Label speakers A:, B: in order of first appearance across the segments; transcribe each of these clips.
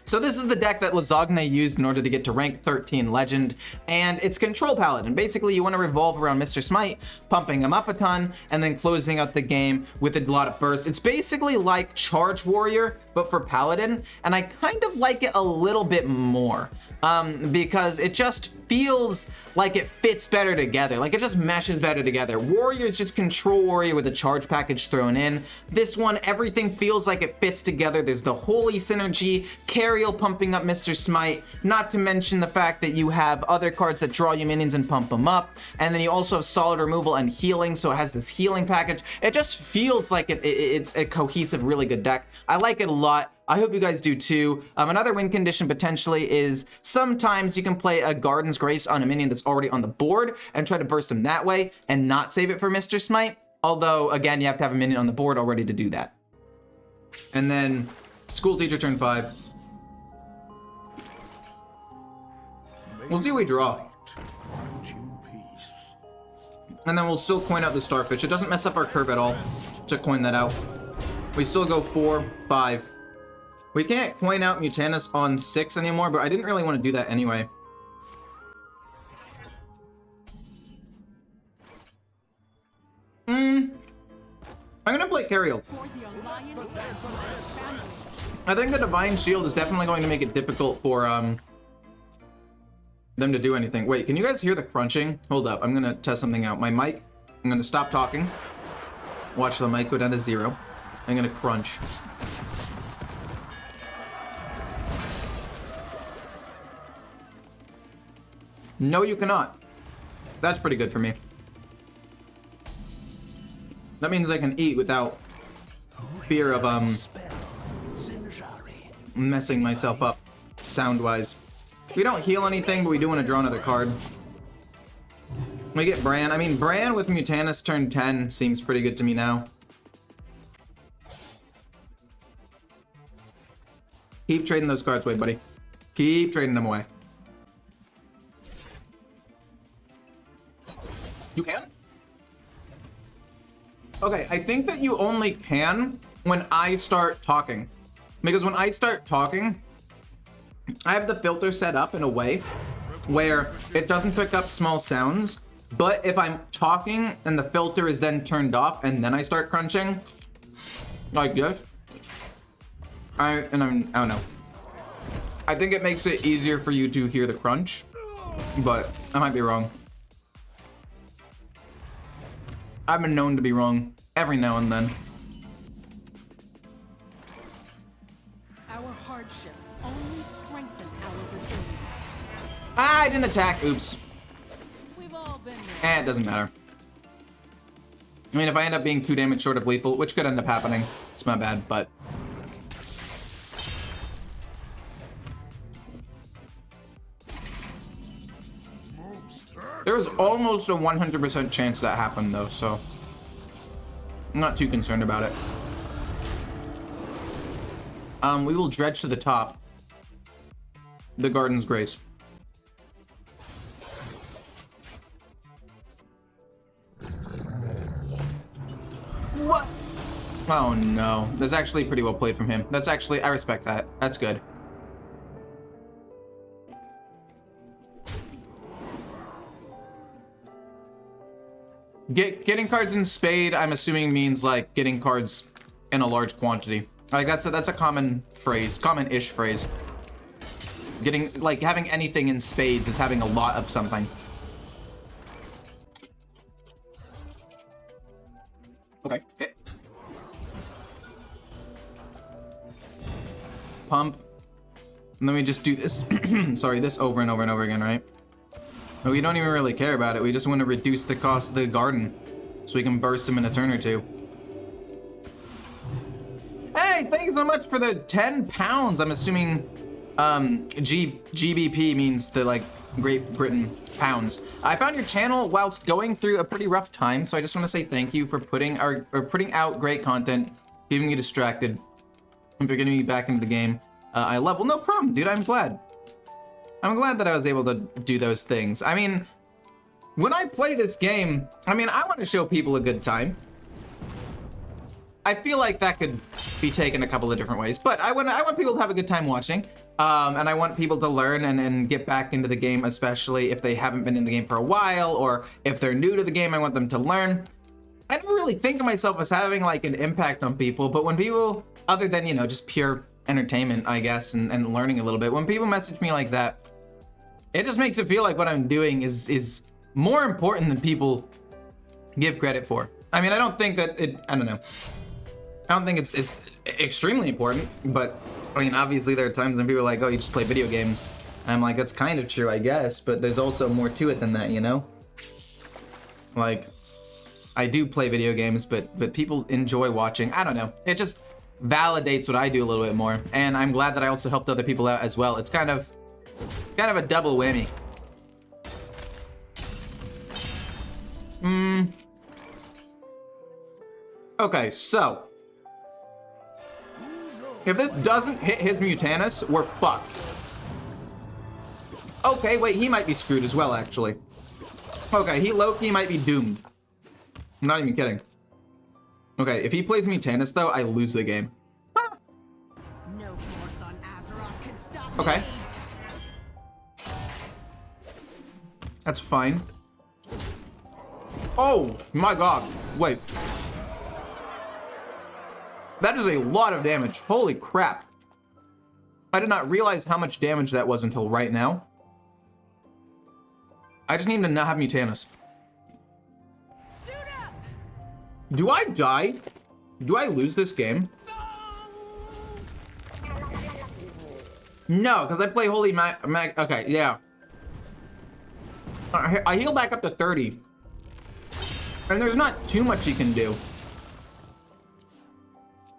A: So this is the deck that Lasagne used in order to get to rank 13 Legend, and it's Control Paladin. Basically, you want to revolve around Mr. Smite, pumping him up a ton, and then closing out the game with a lot of bursts. It's basically like Charge Warrior, but for Paladin, and I kind of like it a little bit more. Because it just feels like it fits better together. Like it just meshes better together. Warrior is just Control Warrior with a charge package thrown in. This one, everything feels like it fits together. There's the holy synergy, Cariel pumping up Mr. Smite, not to mention the fact that you have other cards that draw you minions and pump them up, and then you also have solid removal and healing, so it has this healing package. It just feels like it's a cohesive, really good deck. I like it a lot. I hope you guys do too. Another win condition potentially is sometimes you can play a Garden's Grace on a minion that's already on the board and try to burst him that way and not save it for Mr. Smite. Although, again, you have to have a minion on the board already to do that. And then School Teacher turn 5. We'll see what we draw. And then we'll still coin out the Starfish. It doesn't mess up our curve at all to coin that out. We still go 4, 5. We can't coin out Mutanus on 6 anymore, but I didn't really want to do that anyway. I'm gonna play Cariel. I think the Divine Shield is definitely going to make it difficult for them to do anything. Wait, can you guys hear the crunching? Hold up, I'm gonna test something out. My mic, I'm gonna stop talking. Watch the mic go down to 0. I'm gonna crunch. No, you cannot. That's pretty good for me. That means I can eat without fear of messing myself up sound-wise. We don't heal anything, but we do want to draw another card. We get Bran. I mean, Bran with Mutanus turn 10 seems pretty good to me now. Keep trading those cards away, buddy. Keep trading them away. You can? Okay, I think that you only can when I start talking. Because when I start talking, I have the filter set up in a way where it doesn't pick up small sounds, but if I'm talking and the filter is then turned off and then I start crunching, like this, I don't know. I think it makes it easier for you to hear the crunch, but I might be wrong. I've been known to be wrong every now and then.
B: Our hardships only strengthen our resilience.
A: Ah, I didn't attack. Oops.
B: We've all been there.
A: It doesn't matter. I mean, if I end up being 2 damage short of lethal, which could end up happening, it's my bad, but... There was almost a 100% chance that happened, though, so... I'm not too concerned about it. We will dredge to the top. The Garden's Grace. What? Oh no. That's actually pretty well played from him. That's actually, I respect that. That's good. Getting cards in Spade, I'm assuming means like getting cards in a large quantity. Like that's a common phrase, common-ish phrase. Getting, like, having anything in Spades is having a lot of something. Okay. Hit. Pump. And then we just do this. Sorry, this over and over and over again, right? But we don't even really care about it. We just want to reduce the cost of the garden so we can burst him in a turn or two. Hey, thank you so much for the 10 pounds. I'm assuming GBP means the, like, Great Britain pounds. I found your channel whilst going through a pretty rough time, so I just want to say thank you for putting out great content, keeping me distracted, and for getting me back into the game. I love, well, no problem, dude. I'm glad. I'm glad that I was able to do those things. I mean, when I play this game, I mean, I want to show people a good time. I feel like that could be taken a couple of different ways, but I want people to have a good time watching. And I want people to learn and get back into the game, especially if they haven't been in the game for a while, or if they're new to the game, I want them to learn. I don't really think of myself as having like an impact on people, but when people, other than, you know, just pure entertainment, I guess, and learning a little bit, when people message me like that, it just makes it feel like what I'm doing is more important than people give credit for. I mean, I don't think that I don't know. I don't think it's extremely important, but I mean, obviously there are times when people are like, oh, you just play video games. And I'm like, that's kind of true, I guess, but there's also more to it than that, you know? Like, I do play video games, but people enjoy watching. I don't know. It just validates what I do a little bit more. And I'm glad that I also helped other people out as well. It's kind of a double whammy. Okay, so if this doesn't hit his Mutanus, we're fucked. Okay, wait, he might be screwed as well, actually. Okay, he low-key might be doomed. I'm not even kidding. Okay, if he plays Mutanus, though, I lose the game.
B: No force on Azeroth can stop
A: Okay.
B: me.
A: That's fine. Oh, my god. Wait. That is a lot of damage. Holy crap. I did not realize how much damage that was until right now. I just need to not have Mutanus.
B: Suit up.
A: Do I die? Do I lose this game? No, because I play Holy Mag. Okay, yeah. I heal back up to 30. And there's not too much he can do.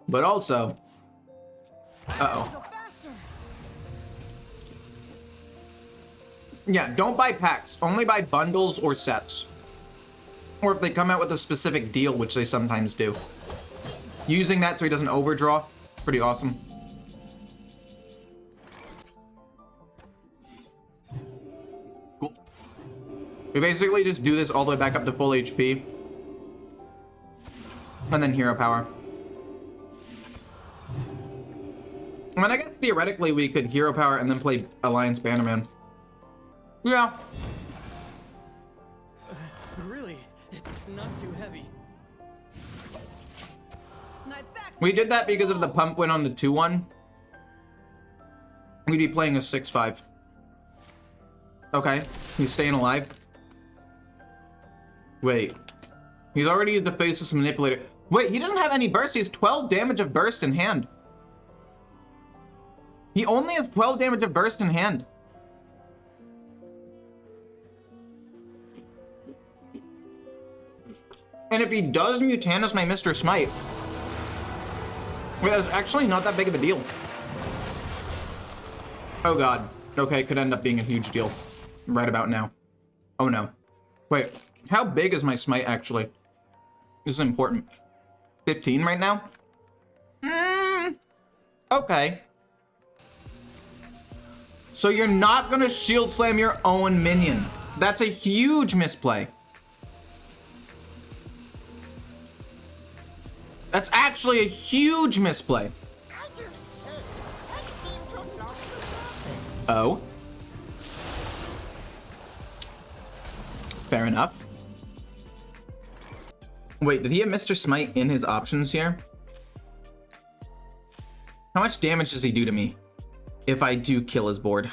A: But also... Uh-oh.
B: Go faster.
A: Yeah, don't buy packs. Only buy bundles or sets. Or if they come out with a specific deal, which they sometimes do. Using that so he doesn't overdraw. Pretty awesome. Cool. We basically just do this all the way back up to full HP. And then hero power. I mean, I guess theoretically we could hero power and then play Alliance Bannerman. Yeah.
C: Really? It's not too heavy.
B: My back's
A: We did that because of the pump win on the 2-1. We'd be playing a 6-5. Okay, he's staying alive. Wait. He's already used the Faceless Manipulator. Wait, he doesn't have any burst. He has 12 damage of burst in hand. He only has 12 damage of burst in hand. And if he does Mutanus my Mr. Smite, wait, that's actually not that big of a deal. Oh god. Okay, it could end up being a huge deal right about now. Oh no. Wait, how big is my Smite actually? This is important. 15 right now? Okay. So you're not gonna shield slam your own minion. That's a huge misplay. That's actually a huge misplay. Oh. Fair enough. Wait, did he have Mr. Smite in his options here? How much damage does he do to me if I do kill his board?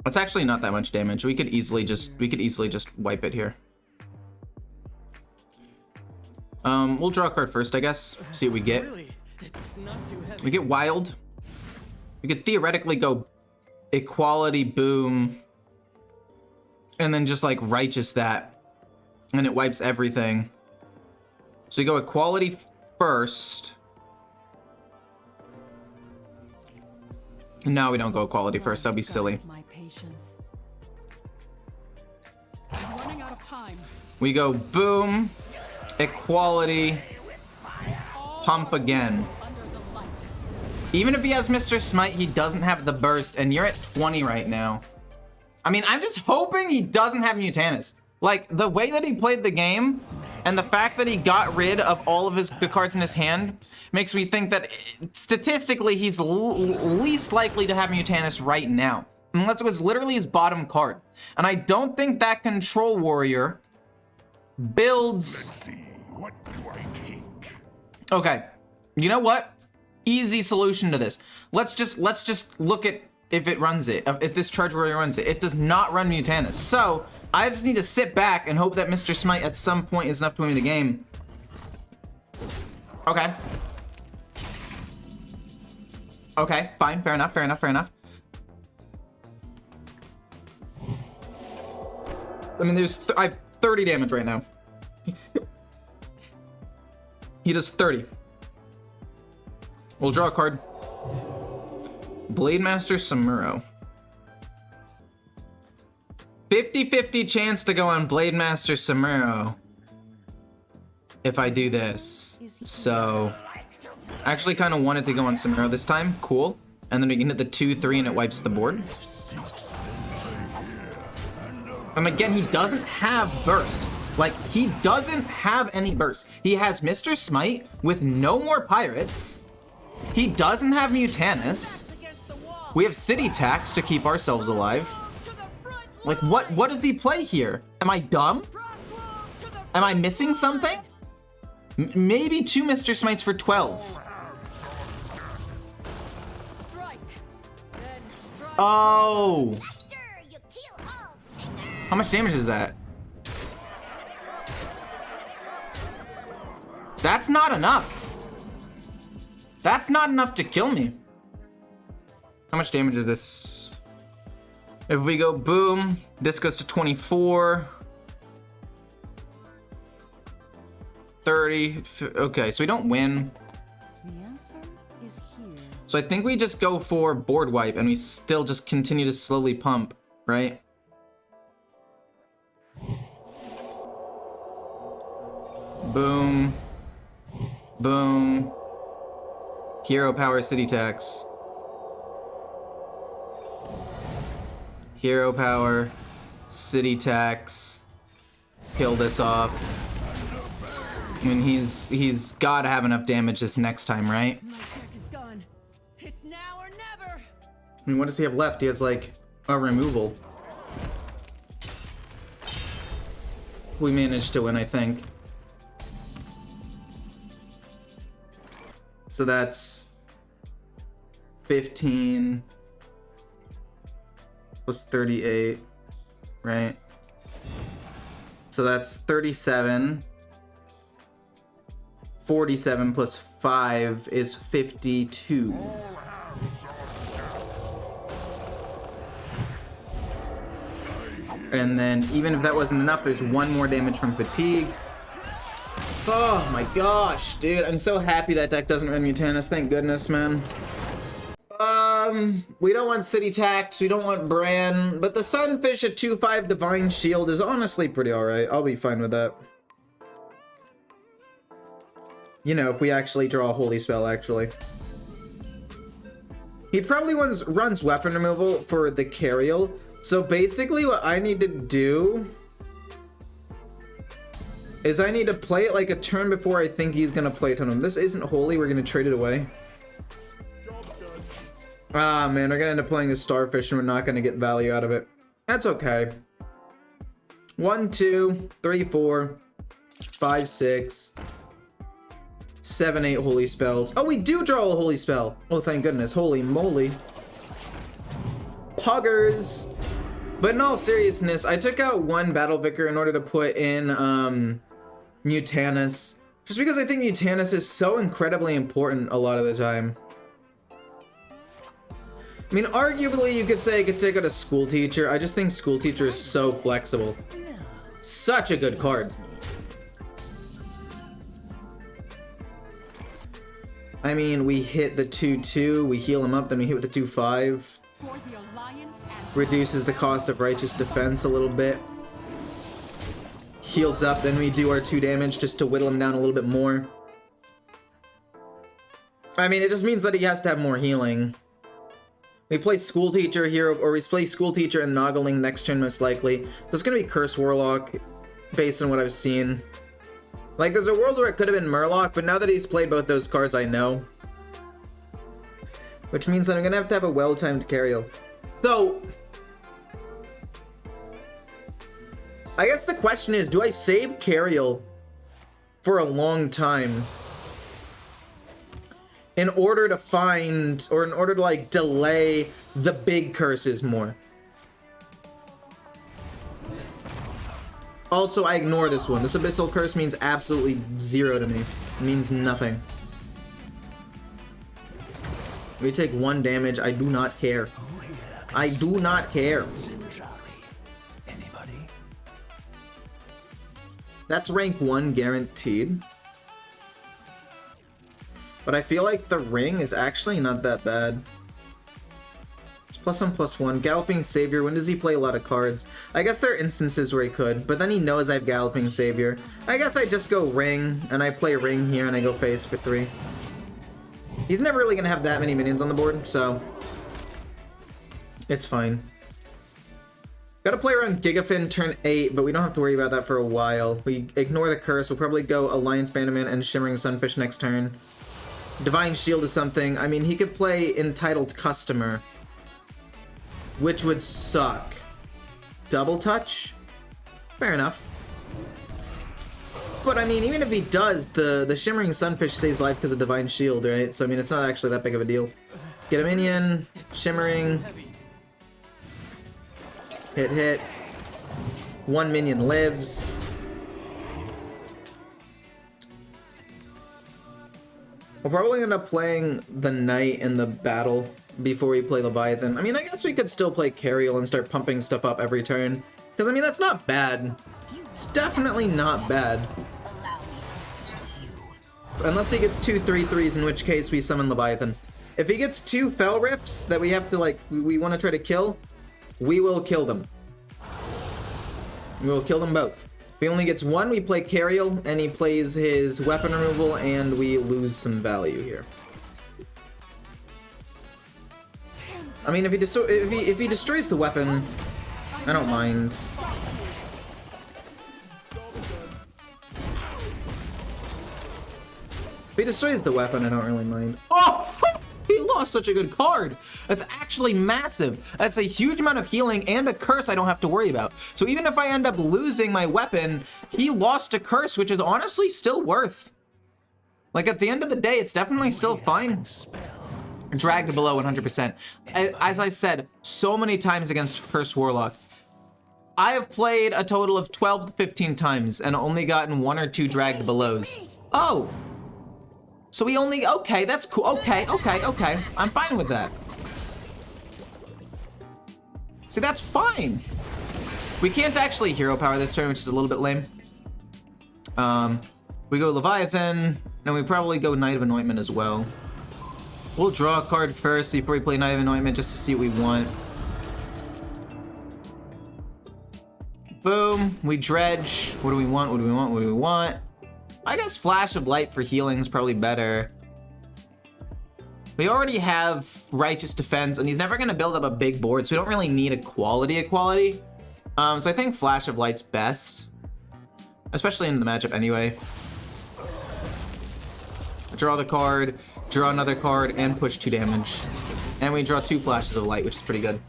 A: That's actually not that much damage. We could easily just wipe it here. We'll draw a card first, I guess. See what we get.
C: Really? It's not too heavy.
A: We get Wild. We could theoretically go Equality, boom. And then just like Righteous that. And it wipes everything. So we go Equality first. No, we don't go Equality first. That'd be silly.
B: My patience. I'm running out of time.
A: We go boom, Equality, pump again.
B: Under the light.
A: Even if he has Mr. Smite, he doesn't have the burst, and you're at 20 right now. I mean, I'm just hoping he doesn't have Mutanus. Like, the way that he played the game, And the fact that he got rid of all of the cards in his hand makes me think that statistically he's least likely to have Mutanus right now. Unless it was literally his bottom card. And I don't think that Control Warrior builds...
D: Let's see, what do I take?
A: Okay, you know what? Easy solution to this. Let's just look at if it runs it, if this Charge Warrior runs it. It does not run Mutanus. So, I just need to sit back and hope that Mr. Smite at some point is enough to win me the game. Okay. Okay, fine, fair enough, fair enough, fair enough. I mean, I have 30 damage right now. He does 30. We'll draw a card. Blade Master Samuro. 50-50 chance to go on Blade Master Samuro if I do this. So, I actually kind of wanted to go on Samuro this time. Cool. And then we can hit the 2-3 and it wipes the board. And again, he doesn't have burst. Like, he doesn't have any burst. He has Mr. Smite with no more pirates. He doesn't have Mutanus. We have City Tax to keep ourselves alive. Like, what does he play here? Am I dumb? Am I missing something? Maybe 2 Mr. Smites for 12. Oh. How much damage is that? That's not enough. That's not enough to kill me. How much damage is this? If we go boom, this goes to 24. 30. Okay, so we don't win.
B: The answer is here.
A: So I think we just go for board wipe and we still just continue to slowly pump, right? Boom. Boom. Hero power City Tax. Hero power, City Tax. Kill this off. I mean, he's gotta have enough damage this next time, right?
B: My deck is gone. It's now or never.
A: I mean, what does he have left? He has like a removal. We managed to win, I think. So that's 15 plus 38, right? So that's 37. 47 plus 5 is 52. And then even if that wasn't enough, there's 1 more damage from fatigue. Oh my gosh, dude. I'm so happy that deck doesn't run Mutanus. Thank goodness, man. We don't want City Tax. We don't want Bran. But the Sunfish at 2-5 Divine Shield is honestly pretty alright. I'll be fine with that. You know, if we actually draw a Holy Spell, actually. He probably runs Weapon Removal for the Cariel. So basically what I need to do is I need to play it like a turn before I think he's gonna play a ton of them. This isn't Holy, we're gonna trade it away. Ah man, we're gonna end up playing the Starfish and we're not gonna get value out of it. That's okay. 1, 2, 3, 4, 5, 6, 7, 8 Holy Spells. Oh, we do draw a Holy Spell. Oh, thank goodness. Holy moly. Puggers. But in all seriousness, I took out 1 Battle Vicar in order to put in Mutanus. Just because I think Mutanus is so incredibly important a lot of the time. I mean, arguably you could say I could take out a School Teacher. I just think School Teacher is so flexible. Such a good card. I mean, we hit the 2-2, we heal him up, then we hit with the 2-5. Reduces the cost of Righteous Defense a little bit. Heals up, then we do our 2 damage just to whittle him down a little bit more. I mean, it just means that he has to have more healing. We play School Teacher here, or we play School Teacher and Nagaling next turn most likely. So it's gonna be Curse Warlock, based on what I've seen. Like, there's a world where it could have been Murloc, but now that he's played both those cards, I know. Which means that I'm gonna have a well-timed Cariel. So, I guess the question is, do I save Cariel for a long time in order to find, or in order to like delay the big curses more? Also, I ignore this one. This Abyssal Curse means absolutely zero to me. It means nothing. We take 1 damage. I do not care. I do not care. That's rank 1 guaranteed. But I feel like the ring is actually not that bad. It's +1/+1. Galloping Savior. When does he play a lot of cards? I guess there are instances where he could, but then he knows I have Galloping Savior. I guess I just go ring, and I play ring here, and I go face for 3. He's never really gonna have that many minions on the board, so it's fine. Gotta play around Gigafin turn 8, but we don't have to worry about that for a while. We ignore the curse. We'll probably go Alliance Bannerman and Shimmering Sunfish next turn. Divine Shield is something. I mean, he could play Entitled Customer, which would suck. Double Touch? Fair enough. But I mean, even if he does, the Shimmering Sunfish stays alive because of Divine Shield, right? So I mean, it's not actually that big of a deal. Get a minion, Shimmering. Hit. 1 minion lives. We'll probably end up playing the Knight in the battle before we play Leviathan. I mean, I guess we could still play Cariel and start pumping stuff up every turn. Because, I mean, that's not bad. It's definitely not bad. Unless he gets 2 3/3s, in which case we summon Leviathan. If he gets 2 Fell Rifts that we have to, like, we want to try to kill, we will kill them. We will kill them both. If he only gets 1, we play Cariel, and he plays his weapon removal, and we lose some value here. I mean, if he destroys the weapon, I don't mind. If he destroys the weapon, I don't really mind. Oh! He lost such a good card. That's actually massive. That's a huge amount of healing and a curse I don't have to worry about. So even if I end up losing my weapon, he lost a curse, which is honestly still worth. Like, at the end of the day, it's definitely still fine. Dragged below 100%. As I've said so many times against Cursed Warlock, I have played a total of 12 to 15 times and only gotten 1 or 2 dragged belows. Oh. So we only, okay, that's cool. Okay. I'm fine with that. See, that's fine. We can't actually hero power this turn, which is a little bit lame. We go Leviathan, and we probably go Knight of Anointment as well. We'll draw a card first before we play Knight of Anointment just to see what we want. Boom, we dredge. What do we want? I guess Flash of Light for healing is probably better. We already have Righteous Defense, and he's never gonna build up a big board, so we don't really need equality. So I think Flash of Light's best, especially in the matchup anyway. Draw the card, draw another card, and push 2 damage. And we draw 2 Flashes of Light, which is pretty good.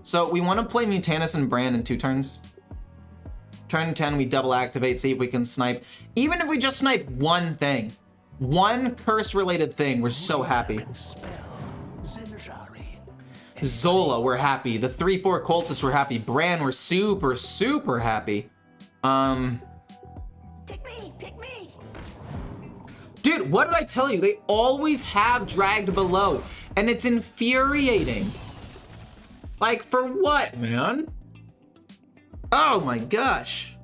A: So we want to play Mutanus and Brand in 2 turns. Turn 10, we double activate, see if we can snipe. Even if we just snipe one thing, one curse-related thing, we're so happy. Zola, we're happy. The 3/4 Cultists, we're happy. Bran, we're super, super happy.
B: Pick me!
A: Dude, what did I tell you? They always have dragged below, and it's infuriating. Like, for what, man? Oh my gosh.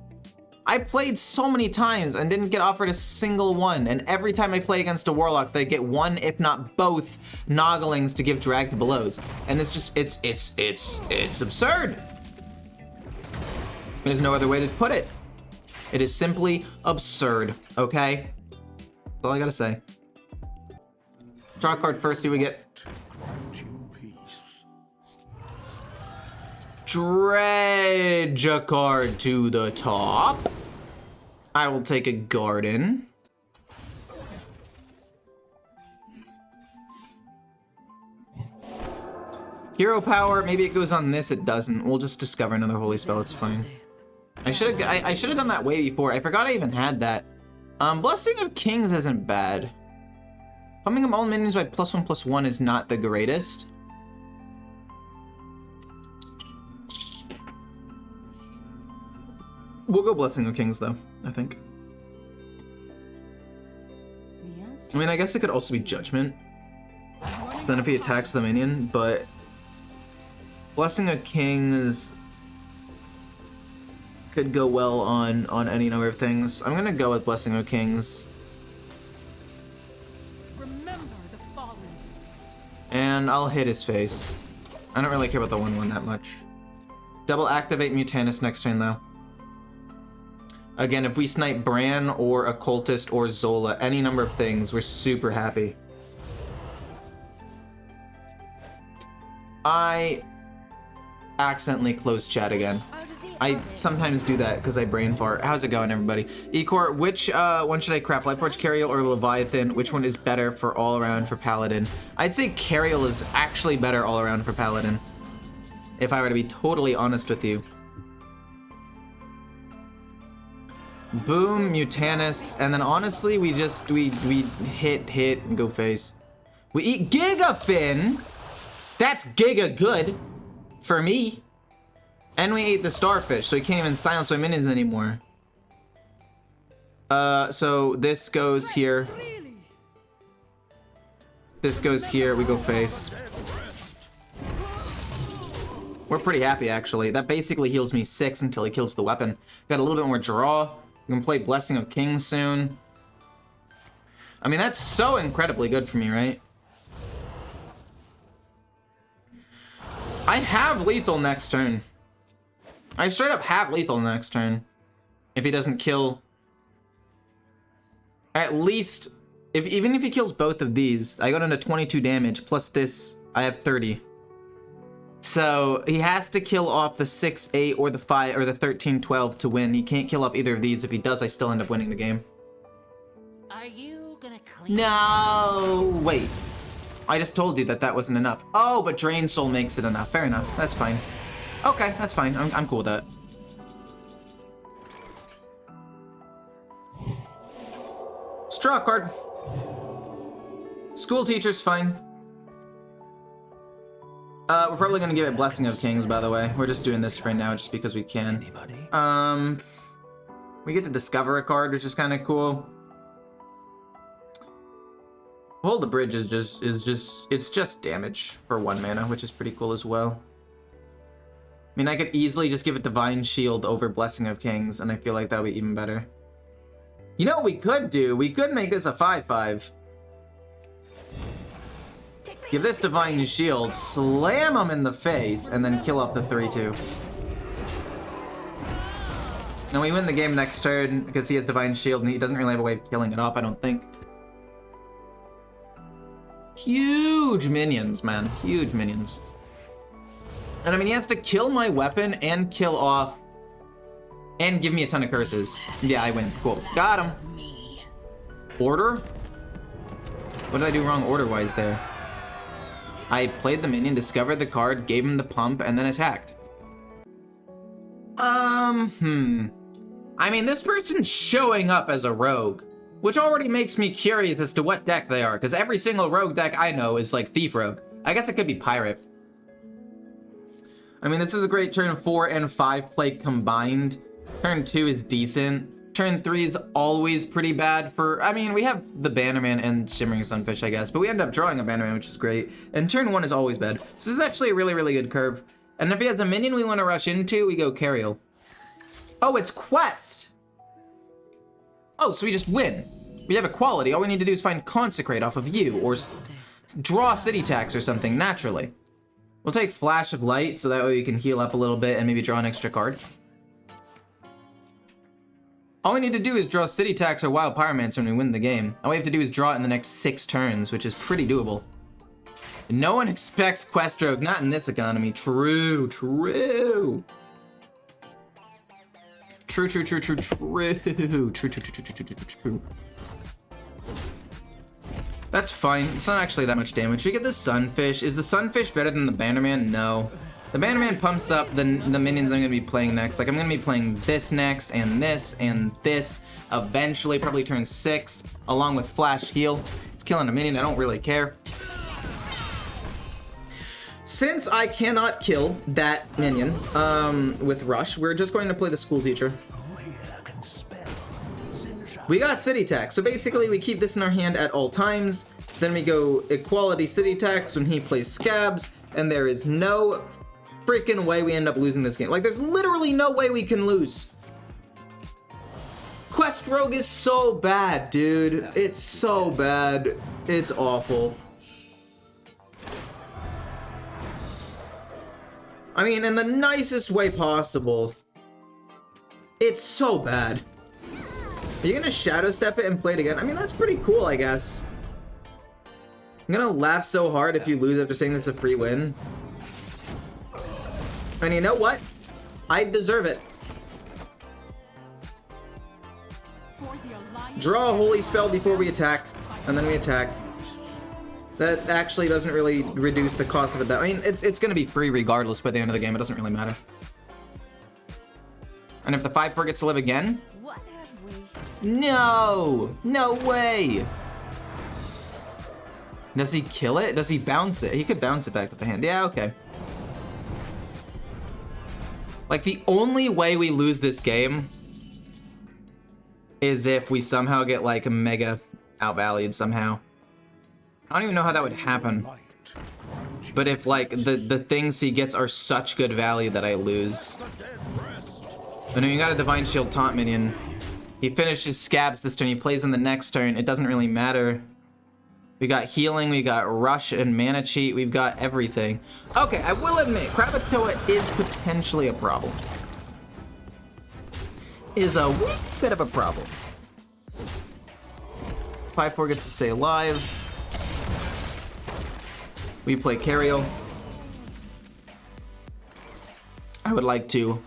A: I played so many times and didn't get offered a single one, and every time I play against a Warlock, they get 1, if not both, Noglings to give dragged belows. And it's just, it's absurd. There's no other way to put it. It is simply absurd, okay? That's all I gotta say. Draw a card first, see what we get. Dredge a card to the top. I will take a garden. Hero power, maybe it goes on this, it doesn't. We'll just discover another holy spell, it's fine. I should have done that way before. I forgot I even had that. Blessing of Kings isn't bad. Pumping up all minions by +1/+1 is not the greatest. We'll go Blessing of Kings though, I think. I mean, I guess it could also be Judgment. So then if he attacks the minion, but Blessing of Kings could go well on any number of things. I'm gonna go with Blessing of Kings.
B: Remember the fallen.
A: And I'll hit his face. I don't really care about the 1/1 that much. Double activate Mutanus next turn though. Again, if we snipe Bran or Occultist or Zola, any number of things, we're super happy. I accidentally closed chat again. I sometimes do that because I brain fart. How's it going, everybody? Ecore, which one should I craft? Lightforge Cariel or Leviathan? Which one is better for all around for Paladin? I'd say Cariel is actually better all around for Paladin, if I were to be totally honest with you. Boom, Mutanus, and then honestly, we hit and go face. We eat Gigafin. That's Giga good for me. And we ate the starfish, so we can't even silence my minions anymore. So this goes here. This goes here, we go face. We're pretty happy, actually. That basically heals me 6 until he kills the weapon. Got a little bit more draw. We can play Blessing of Kings soon. I mean, that's so incredibly good for me, right? I have lethal next turn. I straight up have lethal next turn. If he doesn't kill... At least... Even if he kills both of these, I go down to 22 damage, plus this, I have 30. So, he has to kill off the 6-8 or the 5 or the 13-12 to win. He can't kill off either of these. If he does, I still end up winning the game.
B: Are you gonna clean?
A: No! Wait. I just told you that that wasn't enough. Oh, but Drain Soul makes it enough. Fair enough. That's fine. Okay, that's fine. I'm cool with that. Straw card. School teacher's fine. We're probably gonna give it Blessing of Kings, by the way. We're just doing this for now just because we can. We get to discover a card, which is kind of cool. Hold the Bridge is just damage for 1 mana, which is pretty cool as well. I mean, I could easily just give it Divine Shield over Blessing of Kings, and I feel like that would be even better. You know what we could do? We could make this a 5/5. Give this Divine Shield, slam him in the face, and then kill off the 3/2. And we win the game next turn because he has Divine Shield and he doesn't really have a way of killing it off, I don't think. Huge minions, man. Huge minions. And I mean, he has to kill my weapon and kill off and give me a ton of curses. Yeah, I win. Cool. Got him. Order? What did I do wrong order-wise there? I played the minion, discovered the card, gave him the pump, and then attacked. I mean, this person's showing up as a rogue, which already makes me curious as to what deck they are, because every single rogue deck I know is like Thief Rogue. I guess it could be Pirate. I mean, this is a great turn 4 and 5 play combined. Turn 2 is decent. Turn 3 is always pretty bad for, I mean, we have the Bannerman and Shimmering Sunfish, I guess, but we end up drawing a Bannerman, which is great. And turn 1 is always bad. So this is actually a really, really good curve. And if he has a minion we want to rush into, we go Cariel. Oh, it's Quest! Oh, so we just win. We have equality. All we need to do is find Consecrate off of you, or draw City Tax or something, naturally. We'll take Flash of Light, so that way we can heal up a little bit and maybe draw an extra card. All we need to do is draw City Tax or Wild Pyromancer when we win the game. All we have to do is draw it in the next 6 turns, which is pretty doable. No one expects Quest Rogue, not in this economy. True. True. That's fine. It's not actually that much damage. We get the Sunfish. Is the Sunfish better than the Bannerman? No. The Bannerman pumps up the minions I'm going to be playing next. Like, I'm going to be playing this next, and this, eventually, probably turn 6, along with Flash Heal. It's killing a minion, I don't really care. Since I cannot kill that minion with Rush, we're just going to play the School Teacher. We got City Tax, so basically we keep this in our hand at all times. Then we go Equality City Tax when he plays Scabs, and there is no freaking way we end up losing this game. Like, there's literally no way we can lose. Quest Rogue is so bad, dude. It's so bad. It's awful. I mean, in the nicest way possible. It's so bad. Are you gonna Shadow Step it and play it again? I mean, that's pretty cool, I guess. I'm gonna laugh so hard if you lose after saying this is a free win. And you know what? I deserve it. Draw a holy spell before we attack, and then we attack. That actually doesn't really reduce the cost of it. I mean, it's gonna be free regardless by the end of the game. It doesn't really matter. And if the 5/4 gets to live again?
B: What have we?
A: No! No way! Does he kill it? Does he bounce it? He could bounce it back with the hand. Yeah, okay. Like, the only way we lose this game is if we somehow get, like, mega outvalued somehow. I don't even know how that would happen. But if, like, the things he gets are such good value that I lose. And then you got a Divine Shield taunt minion. He finishes Scabs this turn, he plays in the next turn. It doesn't really matter. We got healing, we got rush and mana cheat, we've got everything. Okay, I will admit, Krakatoa is potentially a problem. Is a wee bit of a problem. 5/4 gets to stay alive. We play Cariel. I would like to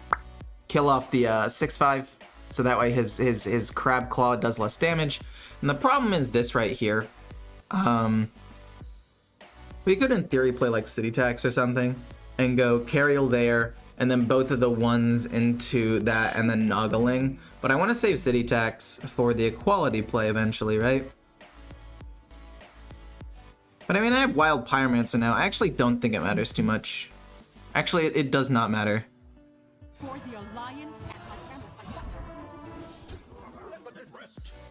A: kill off the 6/5, so that way his Crab Claw does less damage. And the problem is this right here. We could in theory play like City Tax or something and go Cariel there and then both of the ones into that and then Nagaling. But I want to save City Tax for the equality play eventually, right? But I mean, I have Wild Pyromancer now. I actually don't think it matters too much. Actually, it does not matter.
B: For the Alliance.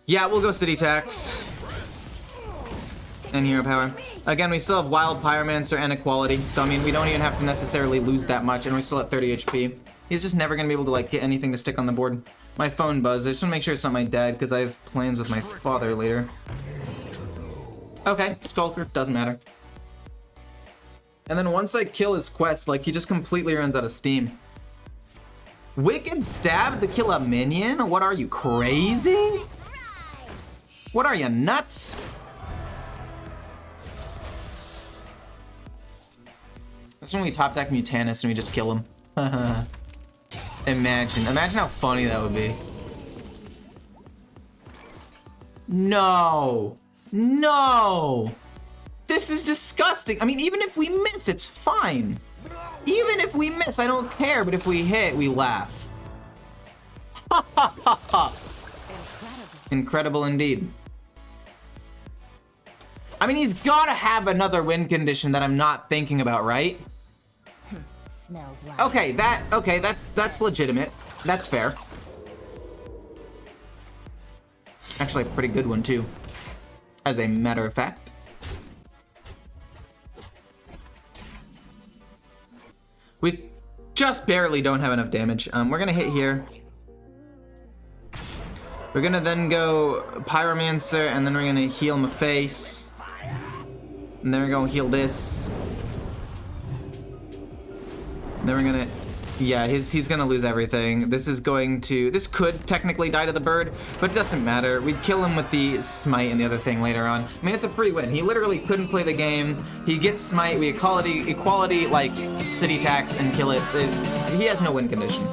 A: Yeah, we'll go City Tax. And Hero Power. Again, we still have Wild Pyromancer and Equality, so I mean, we don't even have to necessarily lose that much, and we're still at 30 HP. He's just never gonna be able to, like, get anything to stick on the board. My phone buzzed. I just wanna make sure it's not my dad, because I have plans with my father later. Okay, Skulker, doesn't matter. And then once I kill his quest, like, he just completely runs out of steam. Wicked Stab to kill a minion? What are you, crazy? What are you, nuts? That's when we top deck Mutanus and we just kill him. Imagine how funny that would be. No, no, this is disgusting. I mean, even if we miss, it's fine. Even if we miss, I don't care, but if we hit, we laugh. Ha ha ha ha. Incredible indeed. I mean, he's gotta have another win condition that I'm not thinking about, right?
B: Smells like.
A: Okay, that's legitimate. That's fair. Actually, a pretty good one too, as a matter of fact. We just barely don't have enough damage. We're gonna hit here. We're gonna then go Pyromancer, and then we're gonna heal him a face. And then we're gonna heal this. And then we're gonna, yeah, he's gonna lose everything. This could technically die to the bird, but it doesn't matter. We'd kill him with the smite and the other thing later on. I mean, it's a free win. He literally couldn't play the game. He gets smite, we equality like City Tax and kill it. He has no win condition.